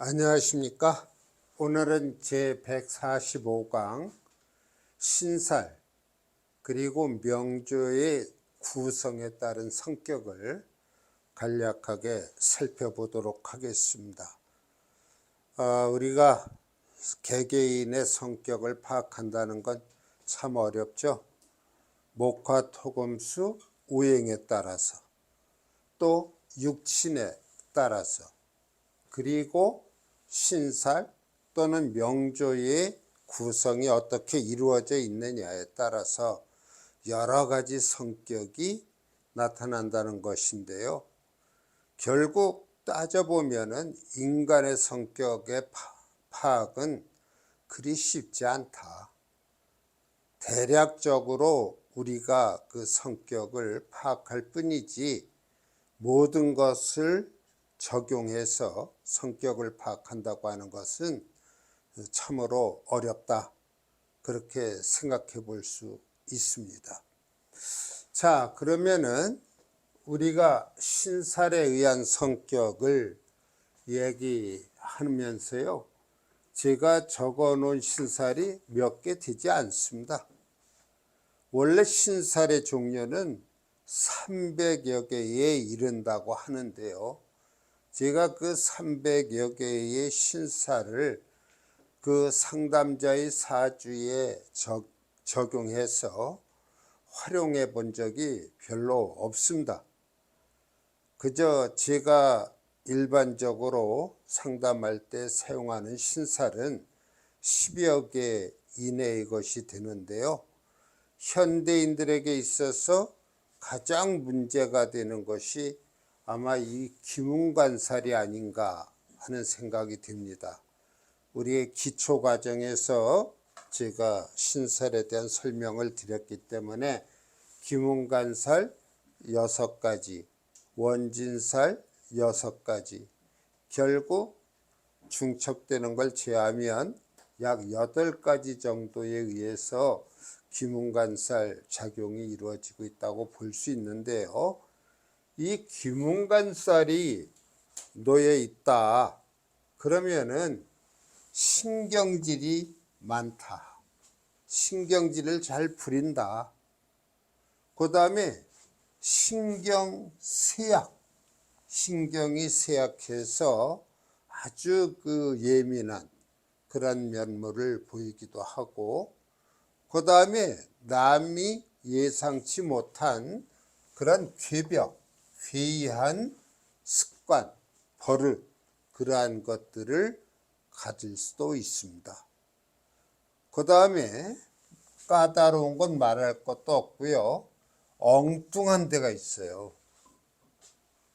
안녕하십니까? 오늘은 제 145강 신살 그리고 명조의 구성에 따른 성격을 간략하게 살펴보도록 하겠습니다. 우리가 개개인의 성격을 파악한다는 건 참 어렵죠. 목화토금수 오행에 따라서, 또 육친에 따라서, 그리고 신살 또는 명조의 구성이 어떻게 이루어져 있느냐에 따라서 여러 가지 성격이 나타난다는 것인데요. 결국 따져보면은 인간의 성격의 파악은 그리 쉽지 않다. 대략적으로 우리가 그 성격을 파악할 뿐이지 모든 것을 적용해서 성격을 파악한다고 하는 것은 참으로 어렵다. 그렇게 생각해 볼 수 있습니다. 자, 그러면은 우리가 신살에 의한 성격을 얘기하면서요, 제가 적어 놓은 신살이 몇 개 되지 않습니다. 원래 신살의 종류는 300여 개에 이른다고 하는데요. 제가 그 300여 개의 신살을 그 상담자의 사주에 적용해서 활용해 본 적이 별로 없습니다. 그저 제가 일반적으로 상담할 때 사용하는 신살은 10여 개 이내의 것이 되는데요. 현대인들에게 있어서 가장 문제가 되는 것이 아마 이 기문관살이 아닌가 하는 생각이 듭니다. 우리의 기초 과정에서 제가 신살에 대한 설명을 드렸기 때문에 기문관살 6가지, 원진살 6가지, 결국 중첩되는 걸 제하면 약 8가지 정도에 의해서 기문관살 작용이 이루어지고 있다고 볼 수 있는데요. 이 기문관살이 놓여 있다. 그러면은 신경질이 많다. 신경질을 잘 부린다. 그 다음에 신경쇠약. 신경이 쇠약해서 아주 그 예민한 그런 면모를 보이기도 하고, 그 다음에 남이 예상치 못한 그런 궤벽, 괴이한 습관, 버릇, 그러한 것들을 가질 수도 있습니다. 그 다음에 까다로운 건 말할 것도 없고요. 엉뚱한 데가 있어요.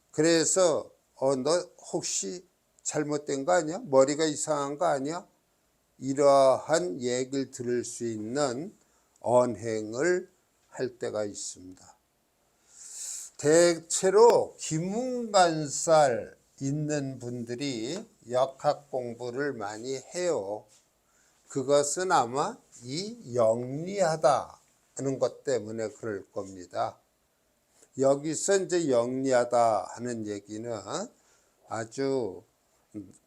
그래서 너 혹시 잘못된 거 아니야? 머리가 이상한 거 아니야? 이러한 얘기를 들을 수 있는 언행을 할 때가 있습니다. 대체로 기문관살 있는 분들이 역학 공부를 많이 해요. 그것은 아마 이 영리하다는 것 때문에 그럴 겁니다. 여기서 이제 영리하다 하는 얘기는 아주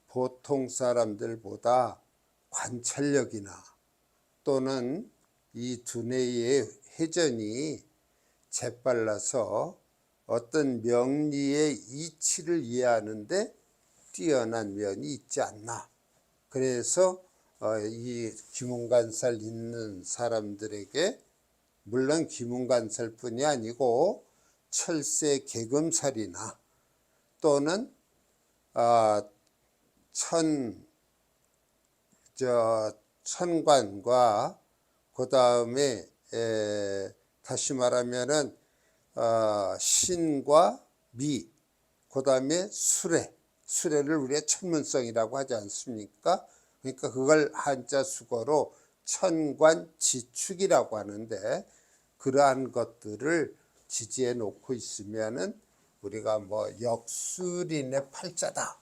보통 사람들보다 관찰력이나 또는 이 두뇌의 회전이 재빨라서 어떤 명리의 이치를 이해하는데 뛰어난 면이 있지 않나. 그래서 이 기문관살 있는 사람들에게, 물론 기문관살뿐이 아니고 철새 개금살이나 또는 천관과 그 다음에 다시 말하면은 신과 미, 그 다음에 수레를 우리가 천문성이라고 하지 않습니까? 그러니까 그걸 한자 수거로 천관지축이라고 하는데, 그러한 것들을 지지해 놓고 있으면은 우리가 뭐 역술인의 팔자다,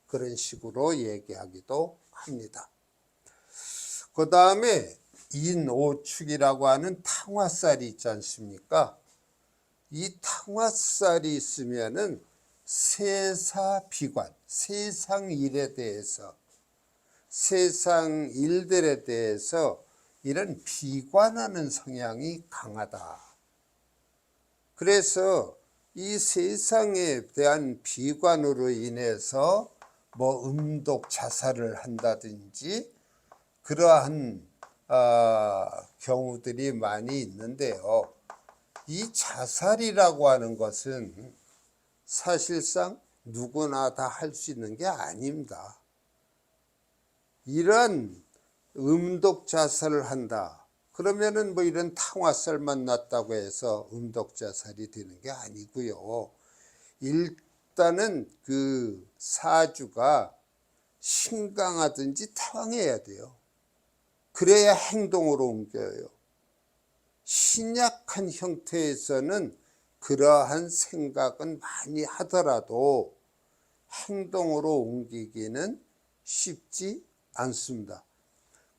그런 식으로 얘기하기도 합니다. 그 다음에 인오축이라고 하는 탕화살이 있지 않습니까? 이 탕화살이 있으면은 세사비관, 세상 일에 대해서, 세상 일들에 대해서 이런 비관하는 성향이 강하다. 그래서 이 세상에 대한 비관으로 인해서 뭐 음독 자살을 한다든지 그러한 경우들이 많이 있는데요. 이 자살이라고 하는 것은 사실상 누구나 다 할 수 있는 게 아닙니다. 이런 음독 자살을 한다. 그러면은 뭐 이런 탕화살만 났다고 해서 음독 자살이 되는 게 아니고요. 일단은 그 사주가 신강하든지 태왕해야 돼요. 그래야 행동으로 옮겨요. 신약한 형태에서는 그러한 생각은 많이 하더라도 행동으로 옮기기는 쉽지 않습니다.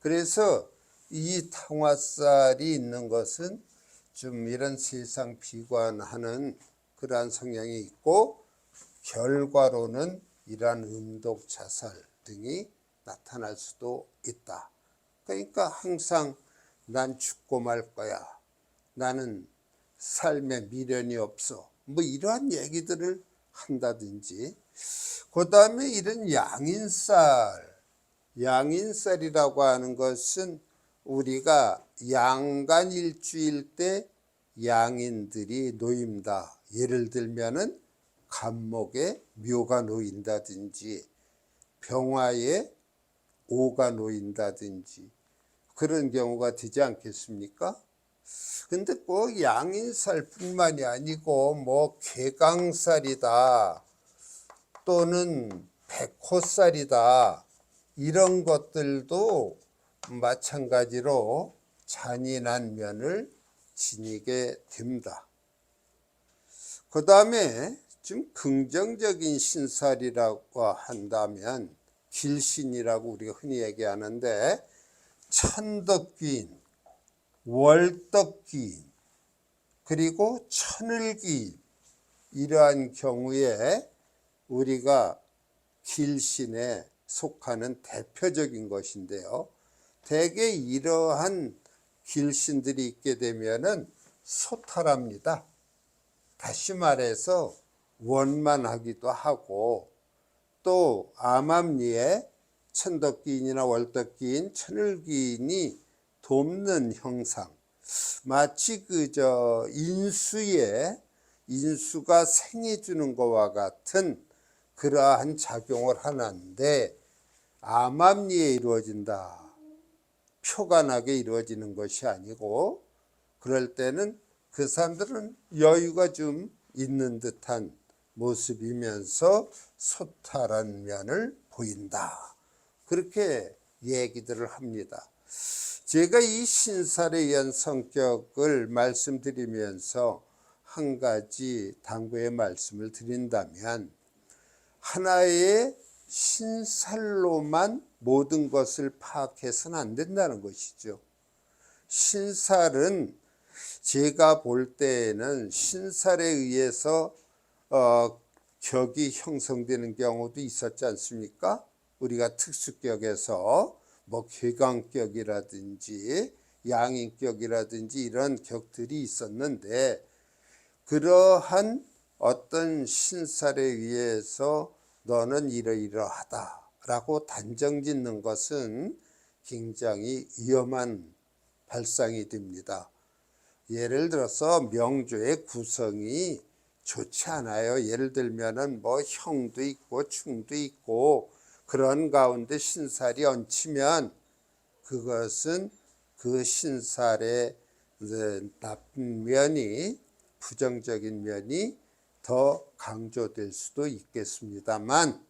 그래서 이 탕화살이 있는 것은 좀 이런 세상 비관하는 그러한 성향이 있고, 결과로는 이러한 음독 자살 등이 나타날 수도 있다. 그러니까 항상 난 죽고 말 거야, 나는 삶에 미련이 없어, 뭐 이러한 얘기들을 한다든지, 그 다음에 이런 양인살이라고 하는 것은 우리가 양간일주일 때 양인들이 놓입니다. 예를 들면은 간목에 묘가 놓인다든지 병화에 오가 놓인다든지 그런 경우가 되지 않겠습니까? 근데 꼭 양인살뿐만이 아니고 뭐 개강살이다 또는 백호살이다 이런 것들도 마찬가지로 잔인한 면을 지니게 됩니다. 그 다음에 좀 긍정적인 신살이라고 한다면 길신이라고 우리가 흔히 얘기하는데, 천덕귀인, 월덕귀인, 그리고 천을귀인, 이러한 경우에 우리가 길신에 속하는 대표적인 것인데요. 대개 이러한 길신들이 있게 되면은 소탈합니다. 다시 말해서 원만하기도 하고, 또 암암리에 천덕귀인이나 월덕귀인, 천을귀인이 돕는 형상, 마치 인수가 생해주는 것과 같은 그러한 작용을 하는데, 암암리에 이루어진다, 표가 나게 이루어지는 것이 아니고, 그럴 때는 그 사람들은 여유가 좀 있는 듯한 모습이면서 소탈한 면을 보인다, 그렇게 얘기들을 합니다. 제가 이 신살에 의한 성격을 말씀드리면서 한 가지 당부의 말씀을 드린다면, 하나의 신살로만 모든 것을 파악해서는 안 된다는 것이죠. 신살은 제가 볼 때에는 신살에 의해서 격이 형성되는 경우도 있었지 않습니까? 우리가 특수격에서 뭐 괴강격이라든지 양인격이라든지 이런 격들이 있었는데, 그러한 어떤 신살에 의해서 너는 이러이러하다라고 단정 짓는 것은 굉장히 위험한 발상이 됩니다. 예를 들어서 명조의 구성이 좋지 않아요. 예를 들면은 뭐 형도 있고 충도 있고 그런 가운데 신살이 얹히면 그것은 그 신살의 나쁜 면이, 부정적인 면이 더 강조될 수도 있겠습니다만,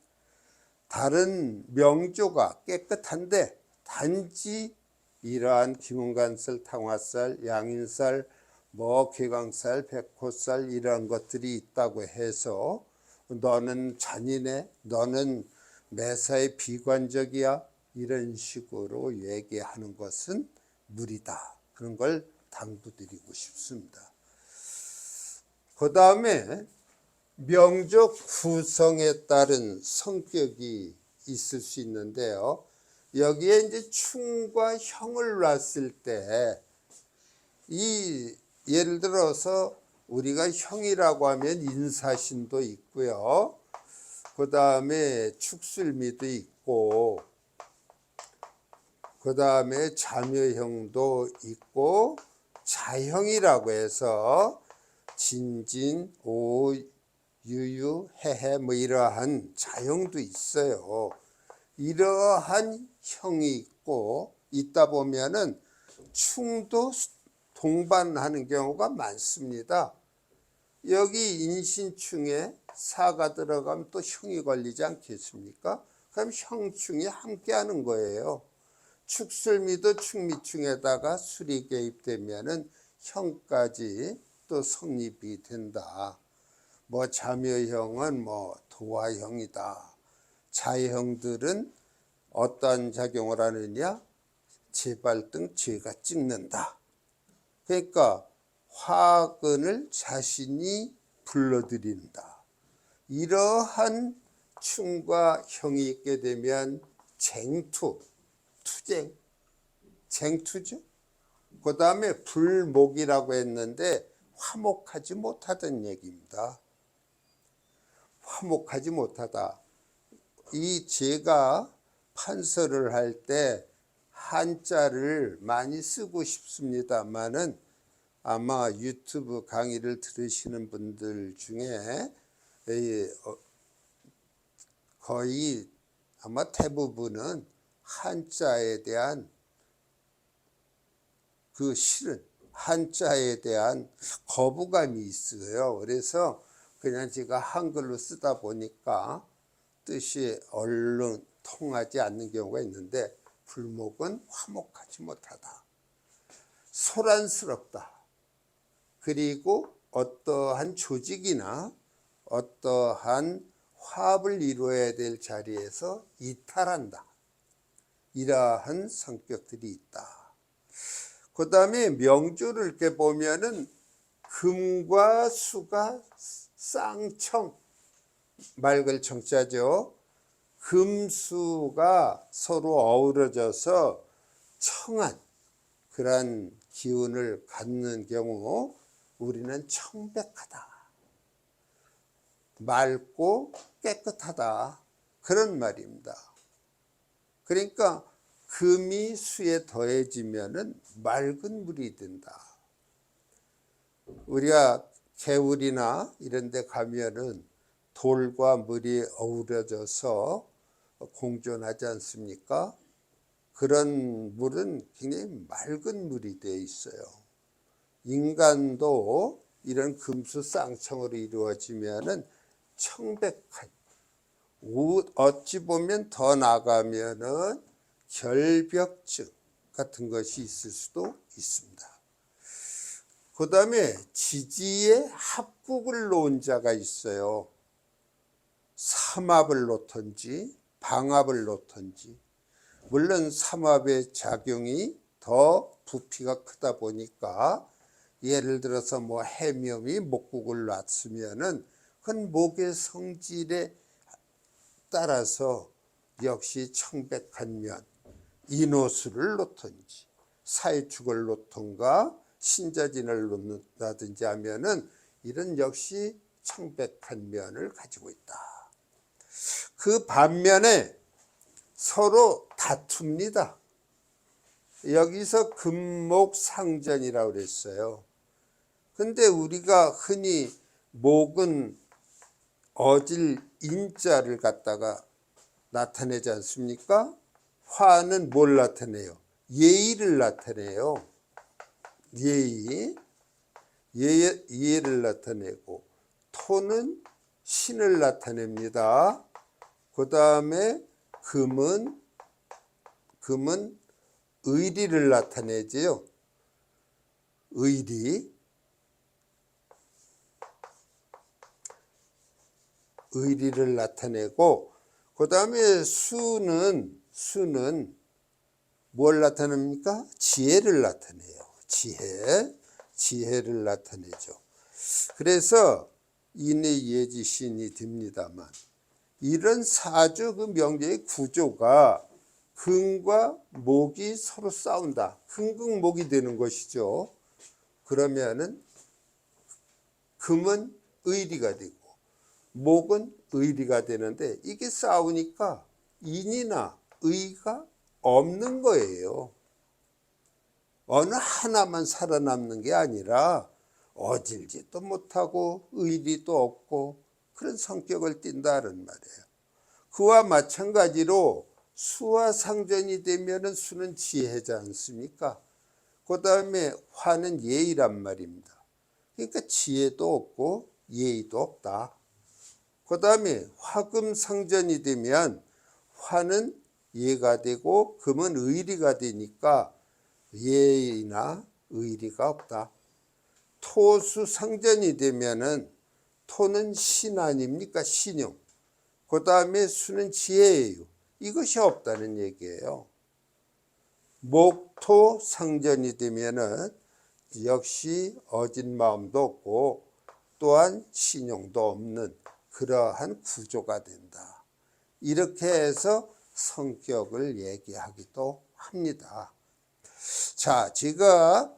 다른 명조가 깨끗한데 단지 이러한 기문간살, 탕화살, 양인살, 뭐 괴강살, 백호살 이런 것들이 있다고 해서 너는 잔인해, 너는 매사에 비관적이야, 이런 식으로 얘기하는 것은 무리다, 그런 걸 당부드리고 싶습니다. 그 다음에 명족 구성에 따른 성격이 있을 수 있는데요. 여기에 이제 충과 형을 놨을 때 예를 들어서 우리가 형이라고 하면 인사신도 있고요. 그 다음에 축술미도 있고, 그 다음에 자묘형도 있고, 자형이라고 해서 진진, 오, 유유, 해해 뭐 이러한 자형도 있어요. 이러한 형이 있다 보면은 충도 동반하는 경우가 많습니다. 여기 인신충에 사가 들어가면 또 형이 걸리지 않겠습니까? 그럼 형충이 함께 하는 거예요. 축술미도 충미충에다가 술이 개입되면은 형까지 또 성립이 된다. 뭐 자묘형은 뭐 도화형이다. 자형들은 어떠한 작용을 하느냐? 재발등 죄가 찍는다. 그러니까 화근을 자신이 불러들인다. 이러한 충과 형이 있게 되면 투쟁, 쟁투죠. 그 다음에 불목이라고 했는데 화목하지 못하던 얘기입니다. 화목하지 못하다. 제가 판서를 할 때 한자를 많이 쓰고 싶습니다만은 아마 유튜브 강의를 들으시는 분들 중에 거의 아마 대부분은 한자에 대한 그 실은 한자에 대한 거부감이 있어요. 그래서 그냥 제가 한글로 쓰다 보니까 뜻이 얼른 통하지 않는 경우가 있는데, 불목은 화목하지 못하다, 소란스럽다, 그리고 어떠한 조직이나 어떠한 화합을 이루어야 될 자리에서 이탈한다. 이러한 성격들이 있다. 그 다음에 명조를 이렇게 보면은 금과 수가 쌍청, 맑을 청자죠. 금수가 서로 어우러져서 청한 그러한 기운을 갖는 경우 우리는 청백하다, 맑고 깨끗하다, 그런 말입니다. 그러니까 금이 수에 더해지면은 맑은 물이 된다. 우리가 개울이나 이런 데 가면은 돌과 물이 어우러져서 공존하지 않습니까? 그런 물은 굉장히 맑은 물이 되어 있어요. 인간도 이런 금수 쌍청으로 이루어지면은 청백한, 어찌 보면 더 나가면은 결벽증 같은 것이 있을 수도 있습니다. 그 다음에 지지에 합국을 놓은 자가 있어요. 삼합을 놓던지 방합을 놓던지. 물론 삼합의 작용이 더 부피가 크다 보니까 예를 들어서 뭐 해묘이 목국을 놨으면은 그건 목의 성질에 따라서 역시 청백한 면, 인호수를 놓던지 사회축을 놓던가 신자진을 놓는다든지 하면은 이런 역시 청백한 면을 가지고 있다. 그 반면에 서로 다툽니다. 여기서 금목상전이라고 그랬어요. 근데 우리가 흔히 목은 어질 인자를 갖다가 나타내지 않습니까? 화는 뭘 나타내요? 예의를 나타내요. 예의를 나타내고, 토는 신을 나타냅니다. 그 다음에 금은 의리를 나타내지요. 의리를 나타내고, 그 다음에 수는 뭘 나타냅니까? 지혜를 나타내요. 지혜를 나타내죠. 그래서 인의 예지신이 됩니다만, 이런 사주 그 명제의 구조가 금과 목이 서로 싸운다. 금극목이 되는 것이죠. 그러면은 금은 의리가 되고 목은 의리가 되는데, 이게 싸우니까 인이나 의가 없는 거예요. 어느 하나만 살아남는 게 아니라 어질지도 못하고 의리도 없고 그런 성격을 띈다는 말이에요. 그와 마찬가지로 수와 상전이 되면은 수는 지혜지 않습니까? 그 다음에 화는 예의란 말입니다. 그러니까 지혜도 없고 예의도 없다. 그 다음에 화금 상전이 되면 화는 예가 되고 금은 의리가 되니까 예의나 의리가 없다. 토수 상전이 되면은 토는 신 아닙니까? 신용. 그 다음에 수는 지혜예요. 이것이 없다는 얘기예요. 목토 상전이 되면은 역시 어진 마음도 없고 또한 신용도 없는 그러한 구조가 된다. 이렇게 해서 성격을 얘기하기도 합니다. 자, 제가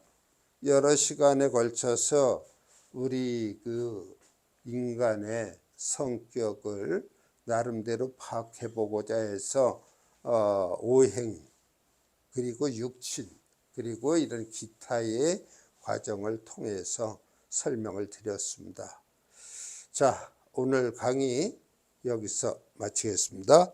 여러 시간에 걸쳐서 우리 그 인간의 성격을 나름대로 파악해 보고자 해서 오행, 그리고 육친, 그리고 이런 기타의 과정을 통해서 설명을 드렸습니다. 자, 오늘 강의 여기서 마치겠습니다.